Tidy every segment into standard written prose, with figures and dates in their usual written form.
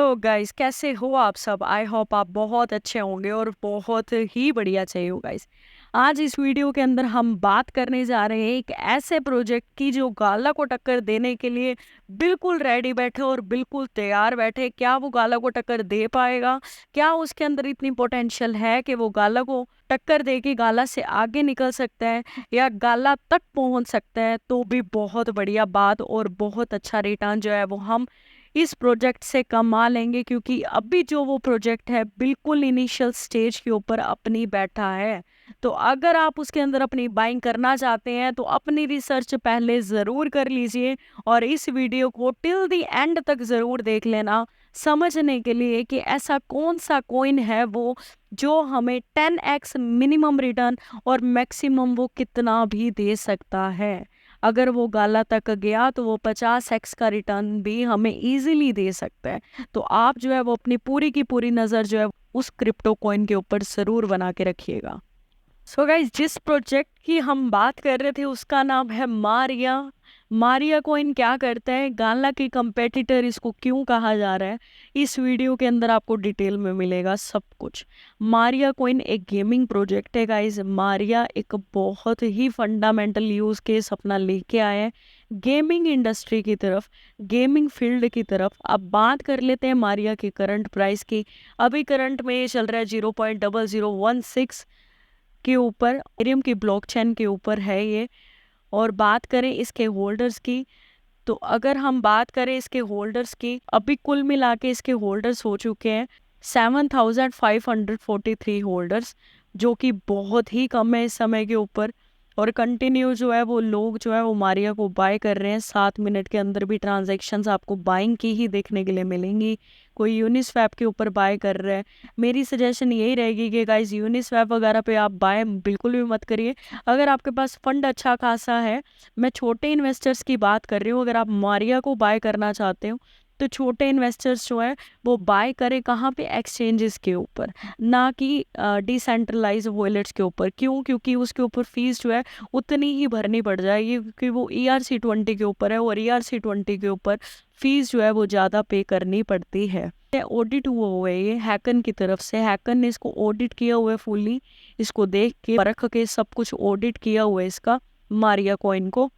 Hello guys, कैसे हो आप सब। आई होप आप बहुत अच्छे होंगे और बहुत ही बढ़िया चाहिए हो गाइस। आज इस वीडियो के अंदर हम बात करने जा रहे हैं एक ऐसे प्रोजेक्ट की जो गाला को टक्कर देने के लिए बिल्कुल रेडी बैठे और बिल्कुल तैयार बैठे। क्या वो गाला को टक्कर दे पाएगा? क्या उसके अंदर इतनी पोटेंशियल है कि वो गाला को टक्कर दे के गाला से आगे निकल सकता है या गाला तक पहुंच सकता है? तो भी बहुत बढ़िया बात और बहुत अच्छा रिटर्न जो है वो हम इस प्रोजेक्ट से कमा लेंगे, क्योंकि अभी जो वो प्रोजेक्ट है बिल्कुल इनिशियल स्टेज के ऊपर अपनी बैठा है। तो अगर आप उसके अंदर अपनी बाइंग करना चाहते हैं तो अपनी रिसर्च पहले ज़रूर कर लीजिए और इस वीडियो को टिल द एंड तक ज़रूर देख लेना, समझने के लिए कि ऐसा कौन सा कॉइन है वो जो हमें 10x मिनिमम रिटर्न और मैक्सिमम वो कितना भी दे सकता है। अगर वो गाला तक गया तो वो 50x का रिटर्न भी हमें इजीली दे सकता है। तो आप जो है वो अपनी पूरी की पूरी नज़र जो है उस क्रिप्टो कॉइन के ऊपर ज़रूर बना के रखिएगा। सो गाइज, जिस प्रोजेक्ट की हम बात कर रहे थे उसका नाम है मारिया। मारिया कॉइन क्या करता है, गाला के कंपेटिटर इसको क्यों कहा जा रहा है, इस वीडियो के अंदर आपको डिटेल में मिलेगा सब कुछ। मारिया कॉइन एक गेमिंग प्रोजेक्ट है गाइज। मारिया एक बहुत ही फंडामेंटल यूज़ केस अपना लेके आया है गेमिंग इंडस्ट्री की तरफ, गेमिंग फील्ड की तरफ। अब बात कर लेते हैं मारिया के करंट प्राइस की। अभी करंट में ये चल रहा है 0.0016 के ऊपर, इथेरियम की ब्लॉकचेन के ऊपर है ये। और बात करें इसके होल्डर्स की, तो अगर हम बात करें इसके होल्डर्स की, अभी कुल मिला के इसके होल्डर्स हो चुके हैं 7543 होल्डर्स, जो कि बहुत ही कम है इस समय के ऊपर। और कंटिन्यू जो है वो लोग जो है वो मारिया को बाय कर रहे हैं। 7 मिनट के अंदर भी ट्रांजैक्शंस आपको बाइंग की ही देखने के लिए मिलेंगी। कोई यूनिस्वैप के ऊपर बाय कर रहा है। मेरी सजेशन यही रहेगी कि गाइस यूनिस्वैप वगैरह पे आप बाय बिल्कुल भी मत करिए। अगर आपके पास फंड अच्छा खासा है, मैं छोटे इन्वेस्टर्स की बात कर रही हूँ, अगर आप मारिया को बाय करना चाहते हो तो छोटे इन्वेस्टर्स जो है वो बाय करें कहाँ पे, एक्सचेंजेस के ऊपर, ना कि डिसेंट्रलाइज वॉलेट्स के ऊपर। क्यों? क्योंकि उसके ऊपर फीस जो है उतनी ही भरनी पड़ जाएगी, क्योंकि वो ERC-20 के ऊपर है और ERC-20 के ऊपर फीस जो है वो ज़्यादा पे करनी पड़ती है। ऑडिट हुआ हुआ है ये हैकन की तरफ से, हैकन ने इसको ऑडिट किया हुआ है फुली, इसको देख के परख के सब कुछ ऑडिट किया हुआ है इसका, मारिया कॉइन को।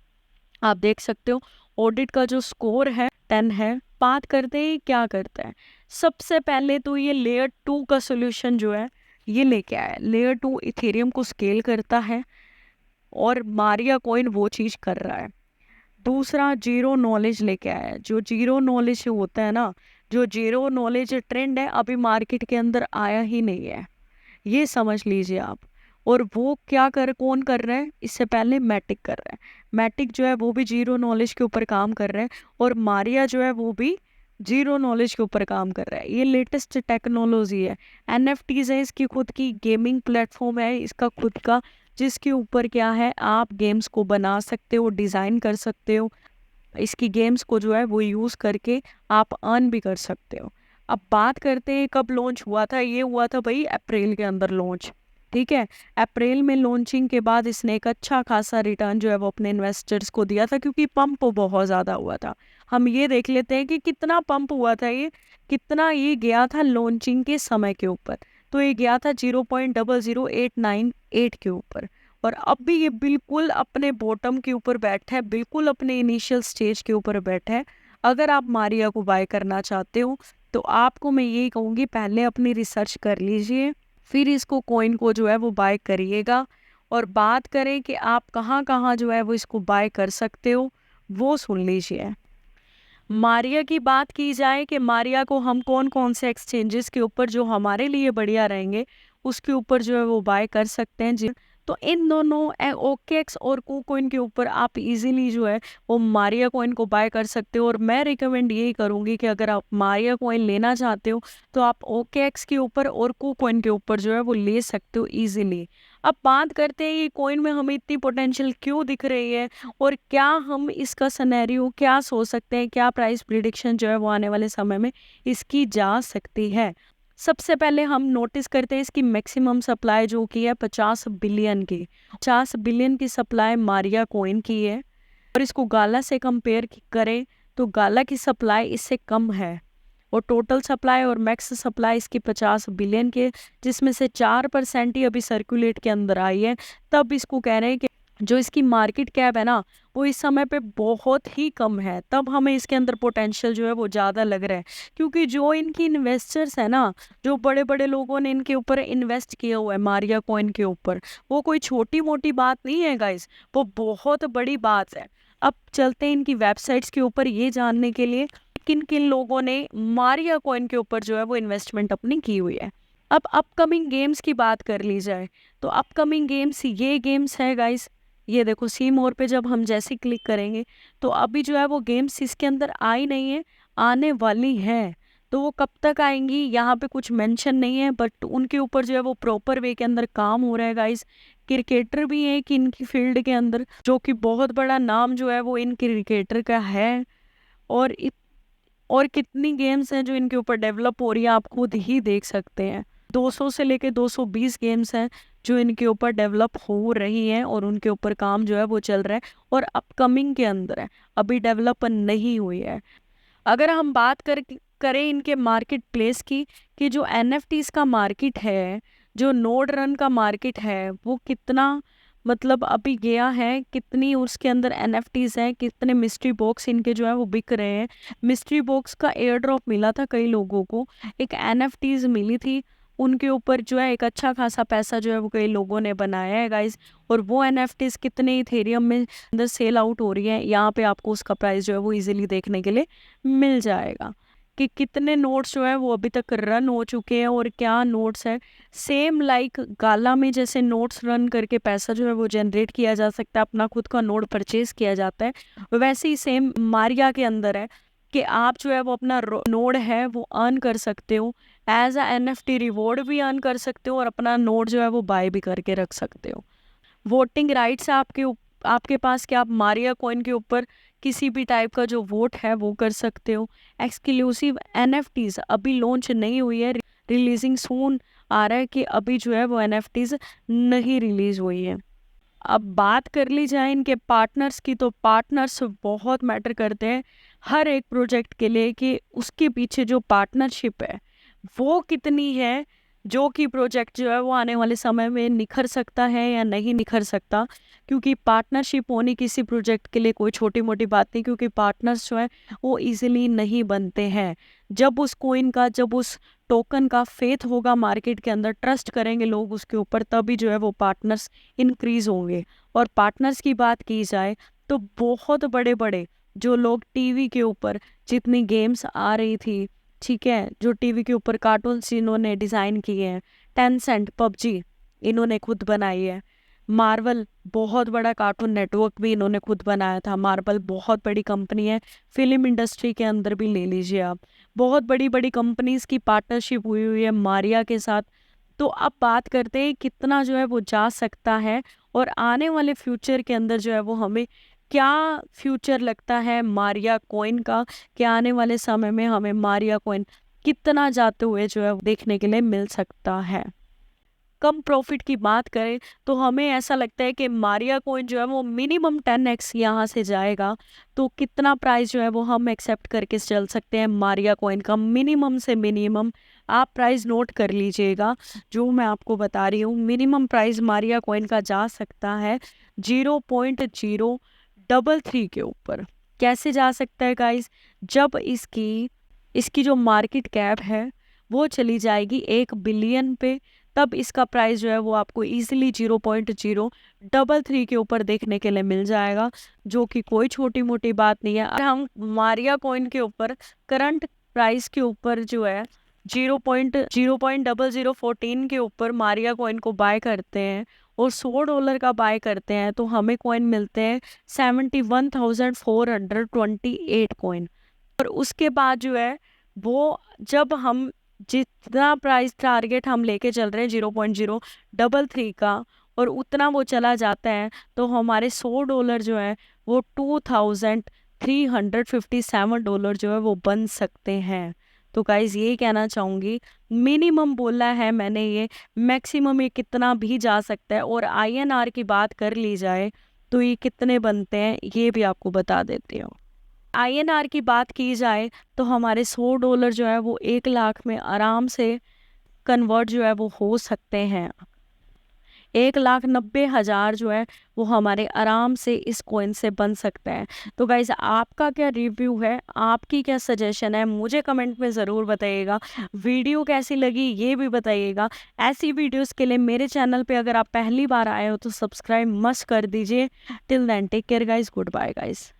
आप देख सकते हो ऑडिट का जो स्कोर है 10 है। बात करते हैं क्या करता है। सबसे पहले तो ये लेयर 2 का सोल्यूशन जो है ये लेके आया है। लेयर 2 इथेरियम को स्केल करता है और मारिया कॉइन वो चीज़ कर रहा है। दूसरा, जीरो नॉलेज लेके आया है। जो जीरो नॉलेज होता है ना, जो जीरो नॉलेज ट्रेंड है अभी मार्केट के अंदर आया ही नहीं है, ये समझ लीजिए आप। और वो क्या कर कौन कर रहा है, इससे पहले मैटिक कर रहा है। मैटिक जो है वो भी जीरो नॉलेज के ऊपर काम कर रहा है और मारिया जो है वो भी जीरो नॉलेज के ऊपर काम कर रहा है। ये लेटेस्ट टेक्नोलॉजी है। NFTs है इसकी खुद की, गेमिंग प्लेटफॉर्म है इसका खुद का, जिसके ऊपर क्या है आप गेम्स को बना सकते हो, डिज़ाइन कर सकते हो। इसकी गेम्स को जो है वो यूज़ करके आप अर्न भी कर सकते हो। अब बात करते हैं कब लॉन्च हुआ था। ये हुआ था भाई अप्रैल के अंदर लॉन्च, ठीक है। अप्रैल में लॉन्चिंग के बाद इसने एक अच्छा खासा रिटर्न जो है वो अपने इन्वेस्टर्स को दिया था, क्योंकि पंप बहुत ज़्यादा हुआ था। हम ये देख लेते हैं कि कितना पंप हुआ था ये, कितना ये गया था लॉन्चिंग के समय के ऊपर। तो ये गया था 0.00898 के ऊपर, और अब भी ये बिल्कुल अपने बॉटम के ऊपर बैठा है, बिल्कुल अपने इनिशियल स्टेज के ऊपर बैठा है। अगर आप मारिया को बाय करना चाहते हो तो आपको मैं यही कहूँगी, पहले अपनी रिसर्च कर लीजिए, फिर इसको कॉइन को जो है वो बाय करिएगा। और बात करें कि आप कहाँ कहाँ जो है वो इसको बाय कर सकते हो, वो सुन लीजिए। मारिया की बात की जाए कि मारिया को हम कौन कौन से एक्सचेंजेस के ऊपर जो हमारे लिए बढ़िया रहेंगे उसके ऊपर जो है वो बाय कर सकते हैं जी। तो इन दोनों OKX और KuCoin के ऊपर आप इजीली जो है वो मारिया कॉइन को बाय कर सकते हो। और मैं रिकमेंड यही करूँगी कि अगर आप मारिया कॉइन लेना चाहते हो तो आप OKX के ऊपर और KuCoin के ऊपर जो है वो ले सकते हो ईजिली। अब बात करते हैं ये कॉइन में हमें इतनी पोटेंशियल क्यों दिख रही है और क्या हम इसका सिनेरियो क्या सोच सकते हैं, क्या प्राइस प्रिडिक्शन जो है वो आने वाले समय में इसकी जा सकती है। सबसे पहले हम नोटिस करते हैं इसकी मैक्सिमम सप्लाई जो की है 50 बिलियन की। 50 बिलियन की सप्लाई मारिया कॉइन की है। और इसको गाला से कंपेयर करें तो गाला की सप्लाई इससे कम है। और टोटल सप्लाई और मैक्स सप्लाई इसकी 50 बिलियन के, जिसमें से 4% ही अभी सर्कुलेट के अंदर आई है। तब इसको कह रहे हैं कि जो इसकी मार्केट कैप है ना, वो इस समय पे बहुत ही कम है। तब हमें इसके अंदर पोटेंशियल जो है वो ज़्यादा लग रहा है, क्योंकि जो इनकी इन्वेस्टर्स है ना, जो बड़े बड़े लोगों ने इनके ऊपर इन्वेस्ट किया हुआ है मारिया कॉइन के ऊपर, वो कोई छोटी मोटी बात नहीं है गाइस, वो बहुत बड़ी बात है। अब चलते हैं इनकी वेबसाइट्स के ऊपर ये जानने के लिए किन किन लोगों ने मारिया कॉइन के ऊपर जो है वो इन्वेस्टमेंट अपनी की हुई है। अब अपकमिंग गेम्स की बात कर ली जाए तो अपकमिंग गेम्स ये गेम्स है गाइस, ये देखो सी मोर पे जब हम जैसे क्लिक करेंगे तो अभी जो है वो गेम्स इसके अंदर आई नहीं है, आने वाली है। तो वो कब तक आएंगी यहाँ पे कुछ मेंशन नहीं है, बट उनके ऊपर जो है वो प्रॉपर वे के अंदर काम हो रहा है गाइस। क्रिकेटर भी है कि इनकी फील्ड के अंदर, जो कि बहुत बड़ा नाम जो है वो इन क्रिकेटर का है। और और कितनी गेम्स हैं जो इनके ऊपर डेवलप हो रही है, आप खुद ही देख सकते हैं। 200 से लेके 220 गेम्स हैं जो इनके ऊपर डेवलप हो रही हैं और उनके ऊपर काम जो है वो चल रहा है और अपकमिंग के अंदर है, अभी डेवलप नहीं हुई है। अगर हम बात करें इनके मार्केट प्लेस की, कि जो NFTs का मार्केट है, जो नोड रन का मार्केट है, वो कितना मतलब अभी गया है, कितनी उसके अंदर NFTs हैं, कितने मिस्ट्री बॉक्स इनके जो है वो बिक रहे हैं। मिस्ट्री बॉक्स का एयर ड्रॉप मिला था कई लोगों को, एक NFTs मिली थी, उनके ऊपर जो है एक अच्छा खासा पैसा जो है वो कई लोगों ने बनाया है गाइज। और वो NFTs कितने इथेरियम में अंदर सेल आउट हो रही है, यहाँ पे आपको उसका प्राइस जो है वो इजीली देखने के लिए मिल जाएगा कि कितने नोट्स जो है वो अभी तक रन हो चुके हैं और क्या नोट्स है। सेम लाइक गाला में जैसे नोट्स रन करके पैसा जो है वो जनरेट किया जा सकता है, अपना खुद का नोट परचेज किया जाता है, वैसे ही सेम मारिया के अंदर है कि आप जो है वो अपना नोड है वो अर्न कर सकते हो, एज अ NFT रिवॉर्ड भी अर्न कर सकते हो और अपना नोड जो है वो बाय भी करके रख सकते हो। वोटिंग राइट्स है आपके पास कि आप मारिया कॉइन के ऊपर किसी भी टाइप का जो वोट है वो कर सकते हो। एक्सक्लूसिव NFTs अभी लॉन्च नहीं हुई है, रिलीजिंग सून आ रहा है कि अभी जो है वो NFTs नहीं रिलीज हुई है। अब बात कर ली जाए इनके पार्टनर्स की, तो पार्टनर्स बहुत मैटर करते हैं हर एक प्रोजेक्ट के लिए, कि उसके पीछे जो पार्टनरशिप है वो कितनी है, जो कि प्रोजेक्ट जो है वो आने वाले समय में निखर सकता है या नहीं निखर सकता। क्योंकि पार्टनरशिप होनी किसी प्रोजेक्ट के लिए कोई छोटी मोटी बात नहीं, क्योंकि पार्टनर्स जो है वो इजीली नहीं बनते हैं। जब उस कोइन का, जब उस टोकन का फेथ होगा मार्केट के अंदर, ट्रस्ट करेंगे लोग उसके ऊपर, तभी जो है वो पार्टनर्स इंक्रीज होंगे। और पार्टनर्स की बात की जाए तो बहुत बड़े बड़े जो लोग टीवी के ऊपर जितनी गेम्स आ रही थी, ठीक है, जो टीवी के ऊपर कार्टून्स इन्होंने डिज़ाइन किए हैं, टेंसेंट PUBG इन्होंने खुद बनाई है। मार्वल बहुत बड़ा कार्टून नेटवर्क भी इन्होंने खुद बनाया था। मार्वल बहुत बड़ी कंपनी है, फिल्म इंडस्ट्री के अंदर भी ले लीजिए आप, बहुत बड़ी बड़ी कंपनीज की पार्टनरशिप हुई हुई है मारिया के साथ। तो अब बात करते हैं कितना जो है वो जा सकता है और आने वाले फ्यूचर के अंदर जो है वो हमें क्या फ्यूचर लगता है मारिया कॉइन का, कि आने वाले समय में हमें मारिया कॉइन कितना जाते हुए जो है देखने के लिए मिल सकता है। कम प्रॉफिट की बात करें तो हमें ऐसा लगता है कि मारिया कॉइन जो है वो मिनिमम 10x यहाँ से जाएगा। तो कितना प्राइस जो है वो हम एक्सेप्ट करके चल सकते हैं मारिया कॉइन का, मिनिमम से मिनिमम आप प्राइस नोट कर लीजिएगा जो मैं आपको बता रही हूँ। मिनिमम प्राइस मारिया कॉइन का जा सकता है 0.033 के ऊपर। कैसे जा सकता है गाइस, जब इसकी जो मार्केट कैप है वो चली जाएगी 1 बिलियन पे, तब इसका प्राइस जो है वो आपको इजीली 0.033 के ऊपर देखने के लिए मिल जाएगा, जो कि कोई छोटी मोटी बात नहीं है। अगर हम मारिया कॉइन के ऊपर करंट प्राइस के ऊपर जो है 0.0014 के ऊपर मारिया कॉइन को बाय करते हैं और $100 का बाय करते हैं, तो हमें कॉइन मिलते हैं 71,428 कॉइन। और उसके बाद जो है वो, जब हम जितना प्राइस टारगेट हम लेके चल रहे हैं 0.033 का, और उतना वो चला जाता है, तो हमारे $100 जो है वो $2,357 जो है वो बन सकते हैं। तो गाइज ये कहना चाहूँगी, मिनिमम बोला है मैंने, ये मैक्सिमम ये कितना भी जा सकता है। और INR की बात कर ली जाए तो ये कितने बनते हैं ये भी आपको बता देती हूँ। INR की बात की जाए तो हमारे $100 जो है वो 1 लाख में आराम से कन्वर्ट जो है वो हो सकते हैं। 1,90,000 जो है वो हमारे आराम से इस कॉइन से बन सकते हैं। तो गाइस आपका क्या रिव्यू है, आपकी क्या सजेशन है, मुझे कमेंट में ज़रूर बताइएगा। वीडियो कैसी लगी ये भी बताइएगा। ऐसी वीडियोस के लिए मेरे चैनल पे अगर आप पहली बार आए हो तो सब्सक्राइब मस्ट कर दीजिए। Till then take care guys, good bye guys.